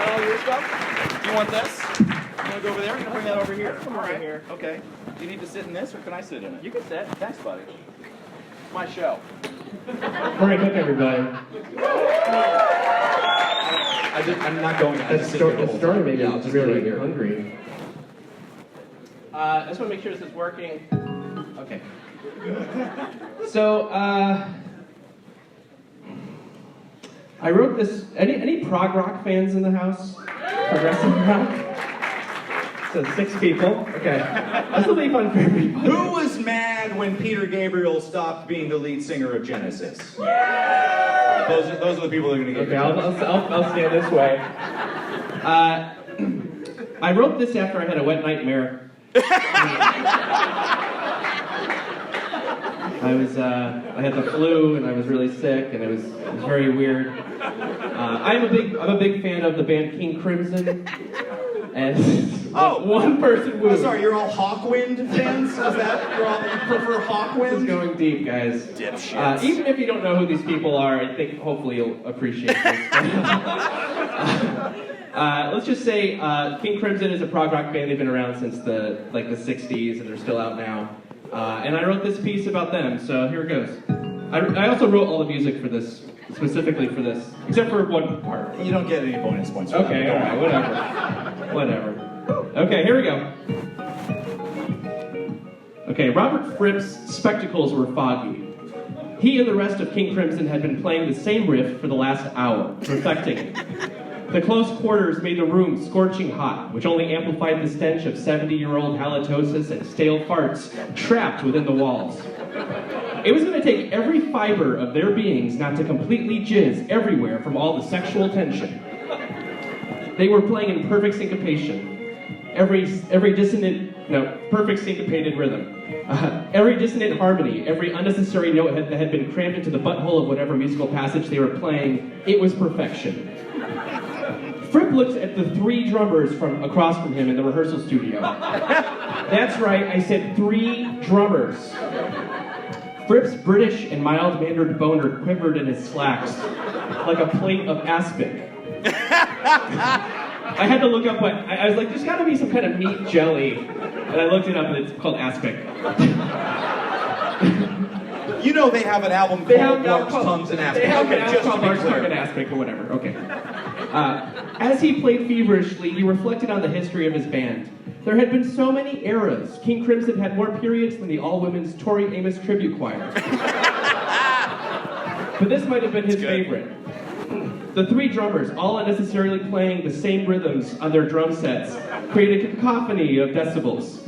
all your stuff? Do you want this? You want to go over there? You can bring that over here. Come right here. Okay. Do you need to sit in this, or can I sit in it? You can sit. Thanks, buddy. It's my show. Hurry up, everybody. I'm not going to. It's starting maybe. I'm just really hungry. I just want to make sure this is working. Okay. So, I wrote this. Any prog rock fans in the house? Progressive rock? So 6 people. Okay. This will be fun for everybody. Who was mad when Peter Gabriel stopped being the lead singer of Genesis? Yeah! Those are the people that are going to get. Okay, I'll stand this way. I wrote this after I had a wet nightmare. I had the flu and I was really sick and it was very weird. I'm a big fan of the band King Crimson. And one person wooed. Oh, sorry, you're all Hawkwind fans? Is that you prefer Hawkwind? This is going deep, guys. Dipshits. Even if you don't know who these people are, I think hopefully you'll appreciate this. Let's just say King Crimson is a prog rock band. They've been around since the 60s, and they're still out now. And I wrote this piece about them, so here it goes. I also wrote all the music for this, specifically for this, except for one part. You don't get any bonus points for that. Okay, alright, whatever. Okay, here we go. Okay, Robert Fripp's spectacles were foggy. He and the rest of King Crimson had been playing the same riff for the last hour, perfecting it. The close quarters made the room scorching hot, which only amplified the stench of 70-year-old halitosis and stale farts trapped within the walls. It was going to take every fiber of their beings not to completely jizz everywhere from all the sexual tension. They were playing in perfect syncopation. Perfect syncopated rhythm. Every dissonant harmony, every unnecessary note that had been crammed into the butthole of whatever musical passage they were playing, it was perfection. Fripp looked at the 3 drummers from across from him in the rehearsal studio. That's right, I said 3 drummers. Fripp's British and mild-mannered boner quivered in his slacks like a plate of aspic. I had to look up what, I was like, there's gotta be some kind of meat jelly. And I looked it up and it's called aspic. You know they have an album called Lark's Tongues and Aspic. They have an album called Lark's Tongues and Aspic, or whatever, okay. As he played feverishly, he reflected on the history of his band. There had been so many eras. King Crimson had more periods than the all-women's Tori Amos tribute choir. But this might have been his favorite. The 3 drummers, all unnecessarily playing the same rhythms on their drum sets, created a cacophony of decibels.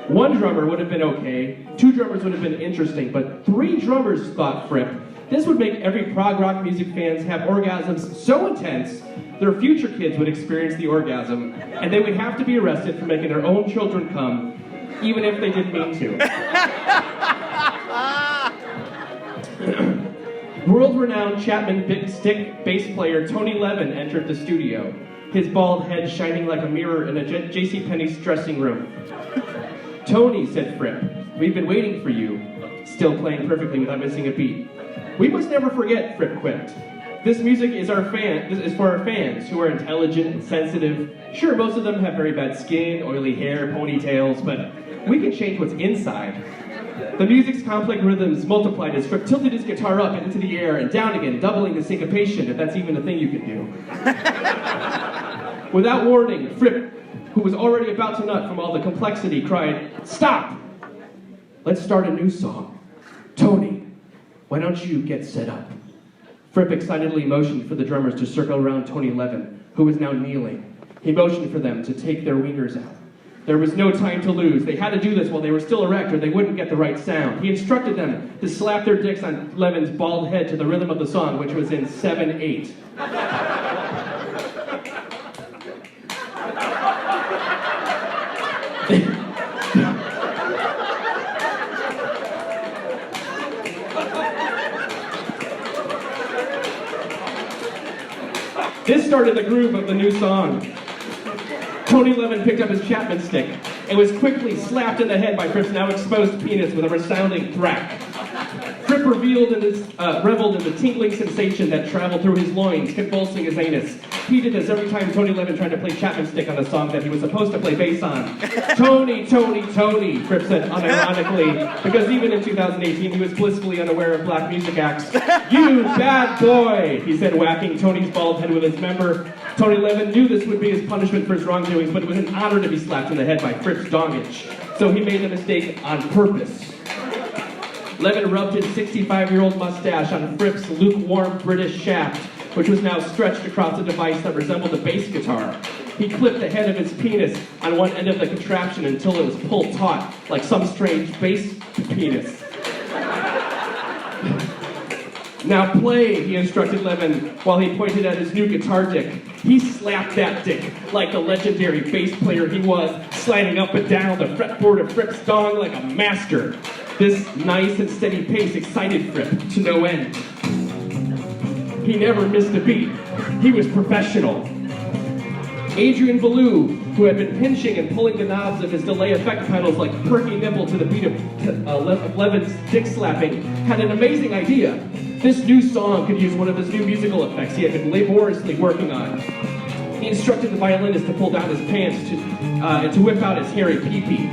1 drummer would have been okay, 2 drummers would have been interesting, but 3 drummers, thought Fripp. This would make every prog rock music fans have orgasms so intense, their future kids would experience the orgasm, and they would have to be arrested for making their own children come, even if they didn't mean to. World-renowned Chapman Big Stick bass player Tony Levin entered the studio, his bald head shining like a mirror in a JCPenney's dressing room. "Tony," said Fripp, "we've been waiting for you," still playing perfectly without missing a beat. "We must never forget," Fripp quipped. "This music is for our fans who are intelligent and sensitive. Sure, most of them have very bad skin, oily hair, ponytails, but we can change what's inside." The music's complex rhythms multiplied as Fripp tilted his guitar up and into the air and down again, doubling the syncopation, if that's even a thing you can do. Without warning, Fripp, who was already about to nut from all the complexity, cried, "Stop! Let's start a new song. Tony, why don't you get set up?" Fripp excitedly motioned for the drummers to circle around Tony Levin, who was now kneeling. He motioned for them to take their wieners out. There was no time to lose. They had to do this while they were still erect or they wouldn't get the right sound. He instructed them to slap their dicks on Levin's bald head to the rhythm of the song, which was in 7/8. This started the groove of the new song. Tony Levin picked up his Chapman stick and was quickly slapped in the head by Fripp's now exposed penis with a resounding thrack. Fripp reveled in the tingling sensation that traveled through his loins, convulsing his anus. He did this every time Tony Levin tried to play Chapman Stick on a song that he was supposed to play bass on. Tony, Tony, Tony, Fripp said unironically, because even in 2018 he was blissfully unaware of black music acts. You bad boy, he said, whacking Tony's bald head with his member. Tony Levin knew this would be his punishment for his wrongdoings, but it was an honor to be slapped in the head by Fripp's dongage. So he made the mistake on purpose. Levin rubbed his 65-year-old mustache on Fripp's lukewarm British shaft, which was now stretched across a device that resembled a bass guitar. He clipped the head of his penis on one end of the contraption until it was pulled taut, like some strange bass penis. Now play, he instructed Levin, while he pointed at his new guitar dick. He slapped that dick like the legendary bass player he was, sliding up and down the fretboard of Fripp's dong like a master. This nice and steady pace excited Fripp to no end. He never missed a beat. He was professional. Adrian Belew, who had been pinching and pulling the knobs of his delay effect pedals like perky nipple to the beat of Levin's dick slapping, had an amazing idea. This new song could use one of his new musical effects he had been laboriously working on. He instructed the violinist to pull down his pants and to whip out his hairy pee-pee.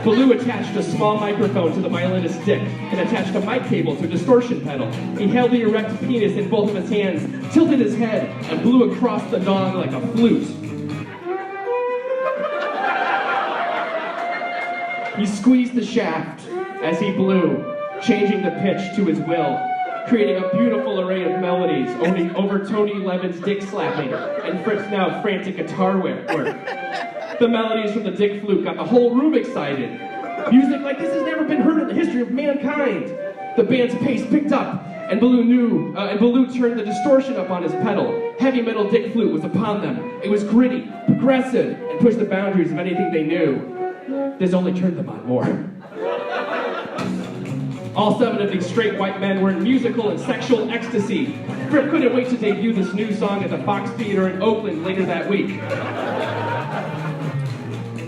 Belew attached a small microphone to the violinist's dick and attached a mic cable to a distortion pedal. He held the erect penis in both of his hands, tilted his head, and blew across the dong like a flute. He squeezed the shaft as he blew, changing the pitch to his will, creating a beautiful array of melodies over Tony Levin's dick slapping and Fripp's now frantic guitar work. The melodies from the dick flute got the whole room excited. Music like this has never been heard in the history of mankind. The band's pace picked up, and Belew turned the distortion up on his pedal. Heavy metal dick flute was upon them. It was gritty, progressive, and pushed the boundaries of anything they knew. This only turned them on more. All 7 of these straight white men were in musical and sexual ecstasy. Fripp couldn't wait to debut this new song at the Fox Theater in Oakland later that week.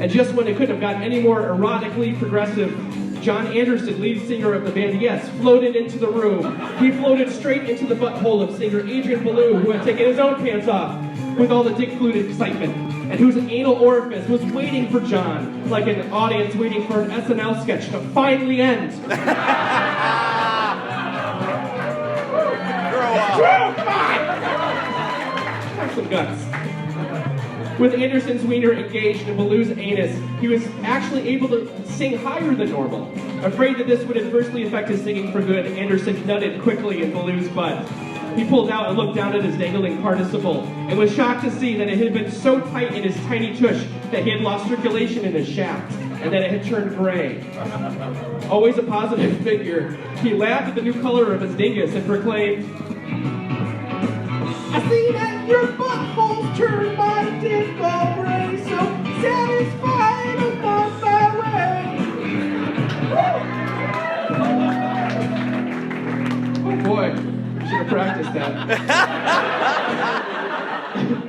And just when it couldn't have gotten any more erotically progressive, John Anderson, lead singer of the band Yes, floated into the room. He floated straight into the butthole of singer Adrian Belew, who had taken his own pants off with all the dick flute excitement, and whose anal orifice was waiting for John, like an audience waiting for an SNL sketch to finally end. Grow up! Come on! Have some guts. With Anderson's wiener engaged in Belew's anus, he was actually able to sing higher than normal. Afraid that this would adversely affect his singing for good, Anderson nutted quickly in Belew's butt. He pulled out and looked down at his dangling participle, and was shocked to see that it had been so tight in his tiny tush that he had lost circulation in his shaft, and that it had turned gray. Always a positive figure, he laughed at the new color of his dingus and proclaimed, "I see that your butthole's turned my dick all gray, so satisfied I'm on my way." Oh boy, I should have practiced that.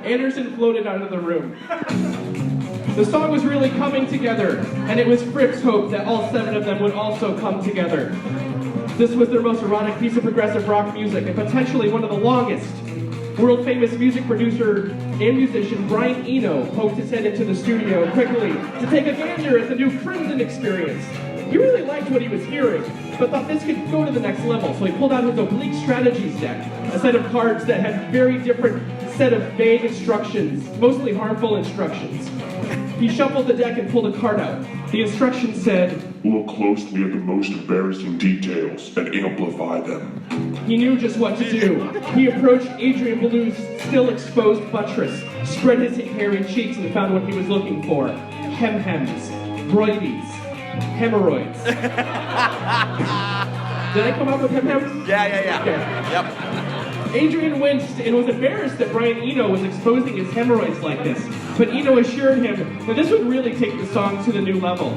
Anderson floated out of the room. The song was really coming together, and it was Fripp's hope that all 7 of them would also come together. This was their most erotic piece of progressive rock music, and potentially one of the longest. World-famous music producer and musician Brian Eno poked his head into the studio quickly to take a gander at the new Crimson experience. He really liked what he was hearing, but thought this could go to the next level, so he pulled out his oblique strategies deck, a set of cards that had very different set of vague instructions, mostly harmful instructions. He shuffled the deck and pulled a card out. The instructions said, "Look closely at the most embarrassing details and amplify them." He knew just what to do. He approached Adrian Belew's still exposed buttress, spread his hairy cheeks, and found what he was looking for. Hem-hems, broidies, hemorrhoids. Did I come up with hem-hems? Yeah. Okay. Yep. Adrian winced and was embarrassed that Brian Eno was exposing his hemorrhoids like this, but Eno assured him that this would really take the song to the new level.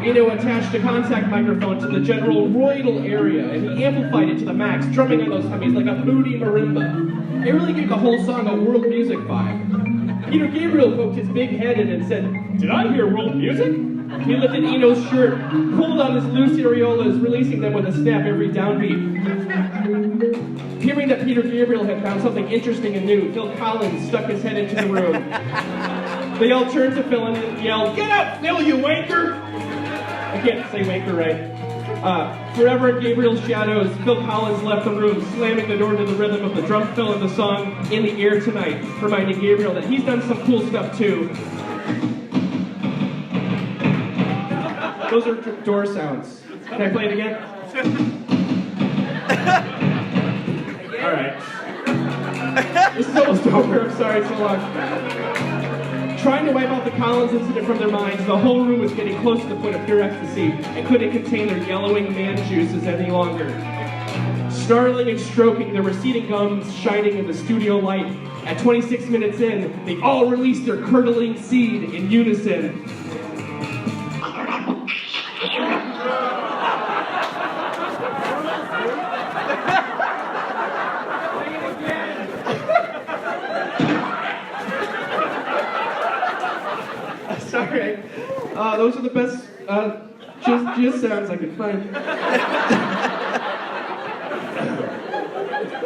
Eno attached a contact microphone to the general roidal area, and he amplified it to the max, drumming on those hummies like a moody marimba. It really gave the whole song a world music vibe. Gabriel poked his big head in and said, "Did I hear world music?" He lifted Eno's shirt, pulled on his loose areolas, releasing them with a snap every downbeat. Hearing that Peter Gabriel had found something interesting and new, Phil Collins stuck his head into the room. They all turned to Phil and yelled, "Get up, Phil, you wanker!" I can't say wanker right. Forever in Gabriel's shadows, Phil Collins left the room, slamming the door to the rhythm of the drum fill of the song In the Air Tonight, reminding Gabriel that he's done some cool stuff too. Those are door sounds. Can I play it again? All right. This is almost over. I'm sorry it's so long. Trying to wipe out the Collins incident from their minds, the whole room was getting close to the point of pure ecstasy and couldn't contain their yellowing man juices any longer. Snarling and stroking, their receding gums shining in the studio light. At 26 minutes in, they all released their curdling seed in unison. Sorry. Those are the best just sounds I could find.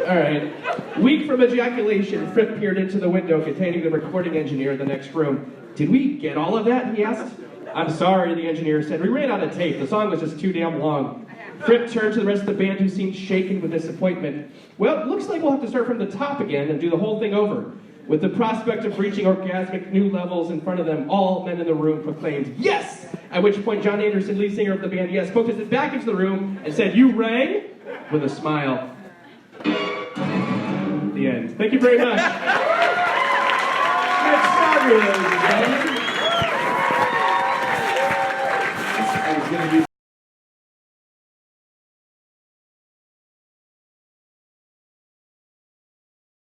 All right. Weak from ejaculation, Fripp peered into the window containing the recording engineer in the next room. "Did we get all of that?" he asked. "I'm sorry," the engineer said. "We ran out of tape. The song was just too damn long." Fripp turned to the rest of the band who seemed shaken with disappointment. "Well, it looks like we'll have to start from the top again and do the whole thing over." With the prospect of reaching orgasmic new levels in front of them, all men in the room proclaimed, "Yes!" At which point John Anderson, lead singer of the band Yes, poked his head back into the room and said, "You rang?" with a smile. The end. Thank you very much. Stargu, ladies and gentlemen.